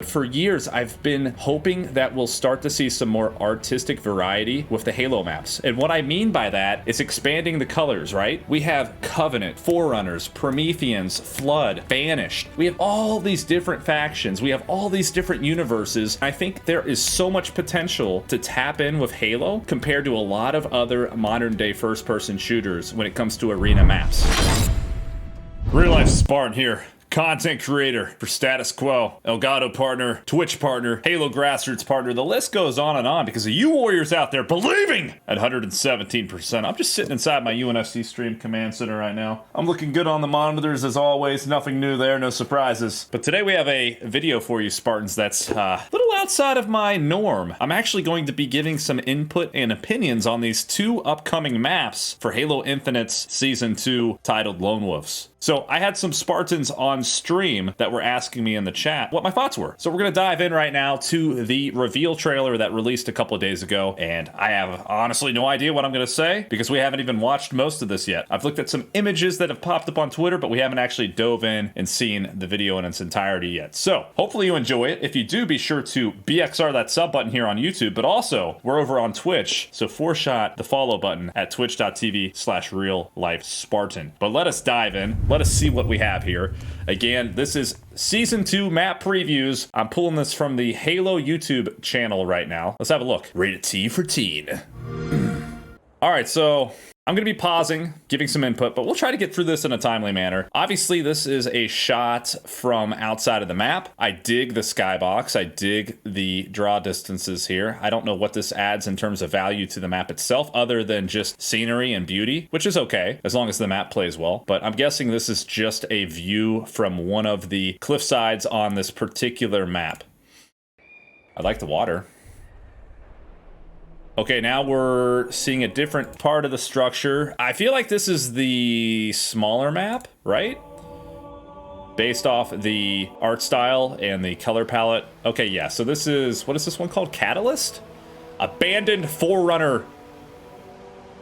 For years, I've been hoping that we'll start to see some more artistic variety with the Halo maps. And what I mean by that is expanding the colors, right? We have Covenant, Forerunners, Prometheans, Flood, Banished. We have all these different factions. We have all these different universes. I think there is so much potential to tap in with Halo compared to a lot of other modern day first-person shooters when it comes to arena maps. RealLifeSpartan here. Content creator for Status Quo, Elgato partner, Twitch partner, Halo Grassroots partner. The list goes on and on because of you warriors out there believing at 117%. I'm just sitting inside my UNFC stream command center right now. I'm looking good on the monitors as always. Nothing new there, no surprises. But today we have a video for you Spartans that's a little outside of my norm. I'm actually going to be giving some input and opinions on these two upcoming maps for Halo Infinite's Season 2 titled Lone Wolves. So I had some Spartans on stream that were asking me in the chat what my thoughts were. So we're going to dive in right now to the reveal trailer that released a couple of days ago. And I have honestly no idea what I'm going to say because we haven't even watched most of this yet. I've looked at some images that have popped up on Twitter, but we haven't actually dove in and seen the video in its entirety yet. So hopefully you enjoy it. If you do, be sure to BXR that sub button here on YouTube, but also we're over on Twitch. So four-shot the follow button at twitch.tv/RealLifeSpartan. But let us dive in. Let us see what we have here. Again, this is Season 2 map previews. I'm pulling this from the Halo YouTube channel right now. Let's have a look. Rated T for teen. All right, so I'm going to be pausing, giving some input, but we'll try to get through this in a timely manner. Obviously, this is a shot from outside of the map. I dig the skybox. I dig the draw distances here. I don't know what this adds in terms of value to the map itself, other than just scenery and beauty, which is okay, as long as the map plays well. But I'm guessing this is just a view from one of the cliff sides on this particular map. I like the water. Okay, now we're seeing a different part of the structure. I feel like this is the smaller map, right? Based off the art style and the color palette. Okay, yeah, so this is, what is this one called? Catalyst? Abandoned Forerunner.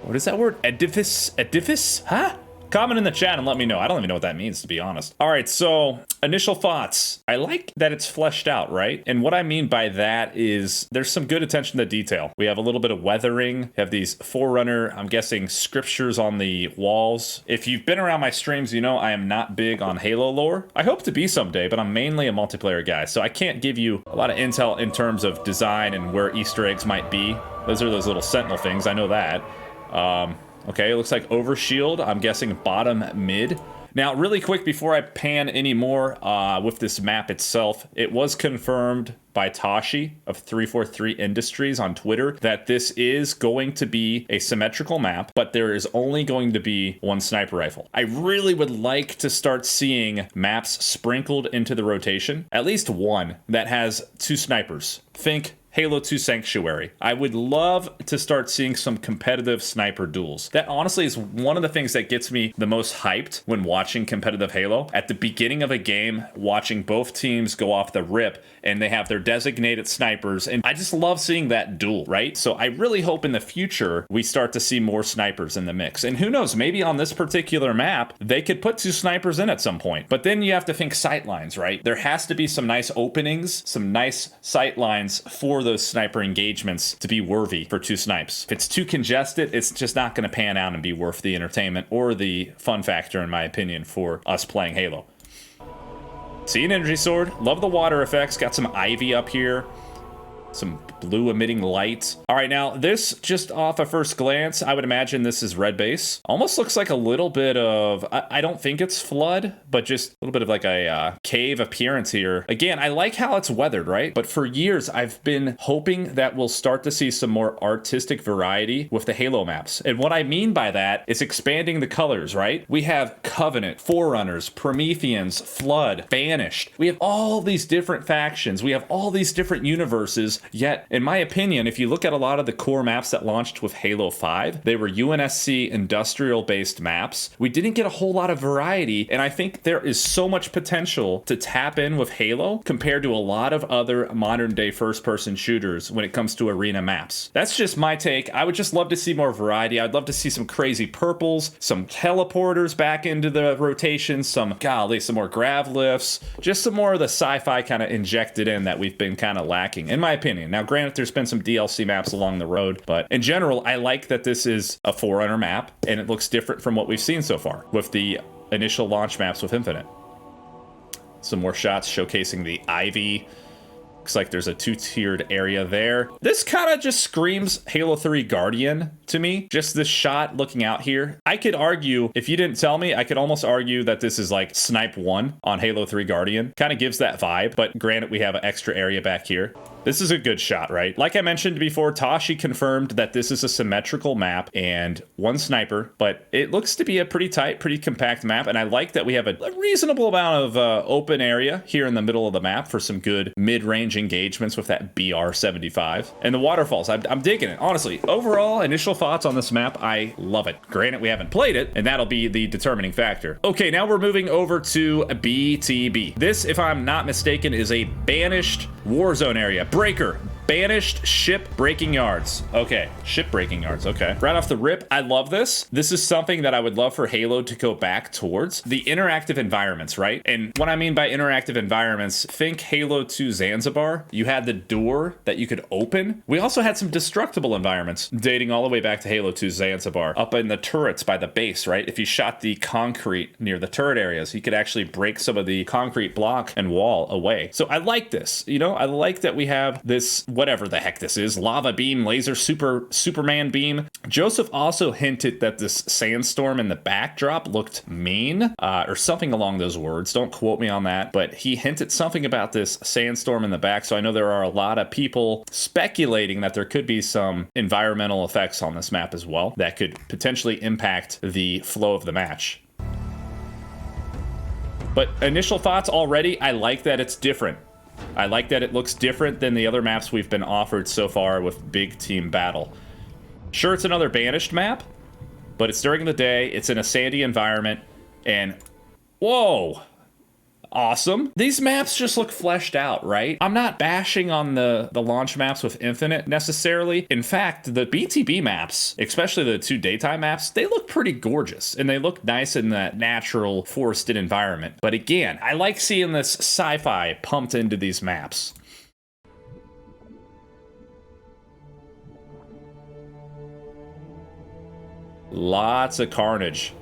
What is that word? Edifice? Edifice? Huh? Comment in the chat and let me know. I don't even know what that means, to be honest. All right, so initial thoughts. I like that it's fleshed out, right? And what I mean by that is there's some good attention to detail. We have a little bit of weathering. We have these Forerunner, I'm guessing, scriptures on the walls. If you've been around my streams, you know I am not big on Halo lore. I hope to be someday, but I'm mainly a multiplayer guy, so I can't give you a lot of intel in terms of design and where Easter eggs might be. Those are those little sentinel things, I know that. Okay, it looks like overshield. I'm guessing bottom mid. Now, really quick before I pan any more with this map itself, it was confirmed by Tashi of 343 Industries on Twitter that this is going to be a symmetrical map, but there is only going to be one sniper rifle. I really would like to start seeing maps sprinkled into the rotation, at least one that has two snipers. Think Halo 2 Sanctuary. I would love to start seeing some competitive sniper duels. That honestly is one of the things that gets me the most hyped when watching competitive Halo. At the beginning of a game, watching both teams go off the rip and they have their designated snipers, and I just love seeing that duel, right? So I really hope in the future we start to see more snipers in the mix. And who knows, maybe on this particular map, they could put two snipers in at some point. But then you have to think sight lines, right? There has to be some nice openings, some nice sight lines for those sniper engagements to be worthy for two snipes. If it's too congested, it's just not going to pan out and be worth the entertainment or the fun factor, in my opinion, for us playing Halo. See an energy sword. Love the water effects. Got some ivy up here. Some blue emitting light. All right, now this just off a first glance, I would imagine this is red base. Almost looks like a little bit of, I don't think it's flood, but just a little bit of like a cave appearance here. Again, I like how it's weathered, right? But for years, I've been hoping that we'll start to see some more artistic variety with the Halo maps. And what I mean by that is expanding the colors, right? We have Covenant, Forerunners, Prometheans, Flood, Banished. We have all these different factions. We have all these different universes. Yet, in my opinion, if you look at a lot of the core maps that launched with Halo 5, they were UNSC industrial-based maps. We didn't get a whole lot of variety, and I think there is so much potential to tap in with Halo compared to a lot of other modern-day first-person shooters when it comes to arena maps. That's just my take. I would just love to see more variety. I'd love to see some crazy purples, some teleporters back into the rotation, some more grav lifts, just some more of the sci-fi kind of injected in that we've been kind of lacking, in my opinion. Now, granted, there's been some DLC maps along the road, but in general, I like that this is a Forerunner map, and it looks different from what we've seen so far with the initial launch maps with Infinite. Some more shots showcasing the Ivy. Looks like there's a two-tiered area there. This kind of just screams Halo 3 Guardian to me. Just this shot looking out here. I could argue, if you didn't tell me, I could almost argue that this is like Snipe 1 on Halo 3 Guardian. Kind of gives that vibe, but granted, we have an extra area back here. This is a good shot, right? Like I mentioned before, Tashi confirmed that this is a symmetrical map and one sniper, but it looks to be a pretty tight, pretty compact map, and I like that we have a reasonable amount of open area here in the middle of the map for some good mid-range engagements with that BR-75. And the waterfalls, I'm digging it. Honestly, overall, initial thoughts on this map, I love it. Granted, we haven't played it, and that'll be the determining factor. Okay, now we're moving over to BTB. This, if I'm not mistaken, is a banished Warzone area. Breaker. Banished ship breaking yards. Okay, ship breaking yards. Okay. Right off the rip, I love this. This is something that I would love for Halo to go back towards. The interactive environments, right? And what I mean by interactive environments, think Halo 2 Zanzibar. You had the door that you could open. We also had some destructible environments dating all the way back to Halo 2 Zanzibar. Up in the turrets by the base, right? If you shot the concrete near the turret areas, you could actually break some of the concrete block and wall away. So I like this. You know, I like that we have this, whatever the heck this is, lava beam, laser, Superman beam. Joseph also hinted that this sandstorm in the backdrop looked mean, or something along those words. Don't quote me on that, but he hinted something about this sandstorm in the back, so I know there are a lot of people speculating that there could be some environmental effects on this map as well that could potentially impact the flow of the match. But initial thoughts already, I like that it's different. I like that it looks different than the other maps we've been offered so far with Big Team Battle. Sure, it's another banished map, but it's during the day, it's in a sandy environment, and whoa! Awesome. These maps just look fleshed out, right? I'm not bashing on the launch maps with Infinite necessarily. In fact, the BTB maps, especially the two daytime maps, they look pretty gorgeous and they look nice in that natural forested environment. But again, I like seeing this sci-fi pumped into these maps. Lots of carnage,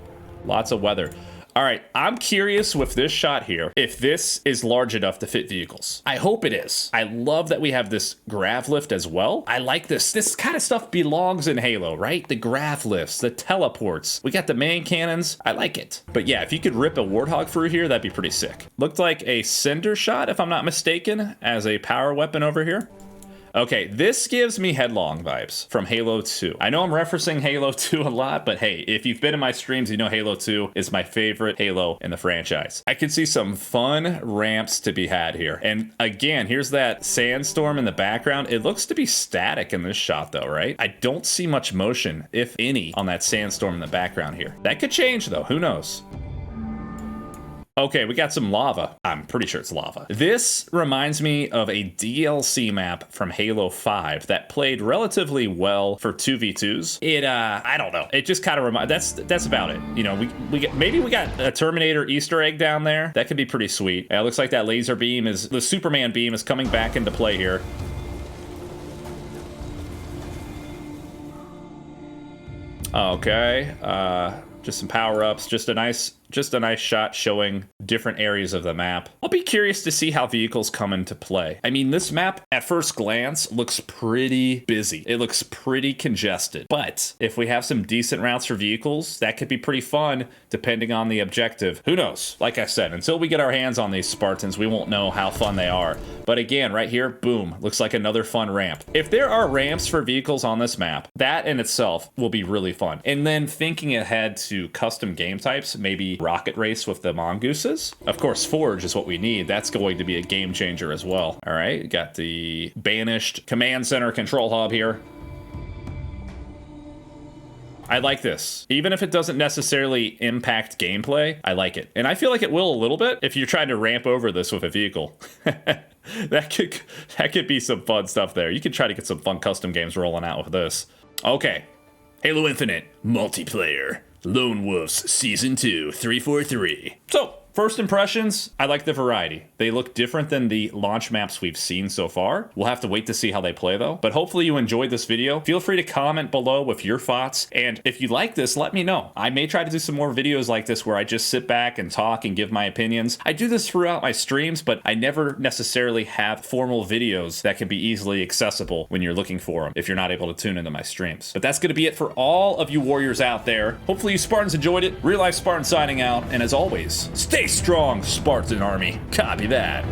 lots of weather. All right, I'm curious with this shot here, if this is large enough to fit vehicles. I hope it is. I love that we have this grav lift as well. I like this. This kind of stuff belongs in Halo, right? The grav lifts, the teleports. We got the main cannons. I like it. But yeah, if you could rip a Warthog through here, that'd be pretty sick. Looked like a cinder shot, if I'm not mistaken, as a power weapon over here. Okay, this gives me Headlong vibes from Halo 2. I know I'm referencing Halo 2 a lot, but hey, if you've been in my streams, you know Halo 2 is my favorite Halo in the franchise. I could see some fun ramps to be had here. And again, here's that sandstorm in the background. It looks to be static in this shot though, right? I don't see much motion, if any, on that sandstorm in the background here. That could change though, who knows? Okay, we got some lava. I'm pretty sure it's lava. This reminds me of a DLC map from Halo 5 that played relatively well for 2v2s. I don't know. It just kind of reminds, that's about it. You know, maybe we got a Terminator Easter egg down there. That could be pretty sweet. It looks like that laser beam is, the Superman beam is coming back into play here. Okay, just some power-ups, just a nice shot showing different areas of the map. I'll be curious to see how vehicles come into play. I mean, this map at first glance looks pretty busy. It looks pretty congested, but if we have some decent routes for vehicles, that could be pretty fun depending on the objective. Who knows? Like I said, until we get our hands on these Spartans, we won't know how fun they are. But again, right here, boom, looks like another fun ramp. If there are ramps for vehicles on this map, that in itself will be really fun. And then thinking ahead to custom game types, maybe rocket race with the mongooses. Of course, Forge is what we need. That's going to be a game changer as well. All right, got the banished command center control hub here. I like this. Even if it doesn't necessarily impact gameplay, I like it. And I feel like it will a little bit if you're trying to ramp over this with a vehicle. That could be some fun stuff there. You could try to get some fun custom games rolling out with this. Okay. Halo Infinite multiplayer. Lone Wolves Season 2 343. So, first impressions, I like the variety. They look different than the launch maps we've seen so far. We'll have to wait to see how they play though. But hopefully you enjoyed this video. Feel free to comment below with your thoughts. And if you like this, let me know. I may try to do some more videos like this where I just sit back and talk and give my opinions. I do this throughout my streams, but I never necessarily have formal videos that can be easily accessible when you're looking for them if you're not able to tune into my streams. But that's going to be it for all of you warriors out there. Hopefully you Spartans enjoyed it. Real Life Spartan signing out. And as always, stay strong, Spartan Army. Copy that.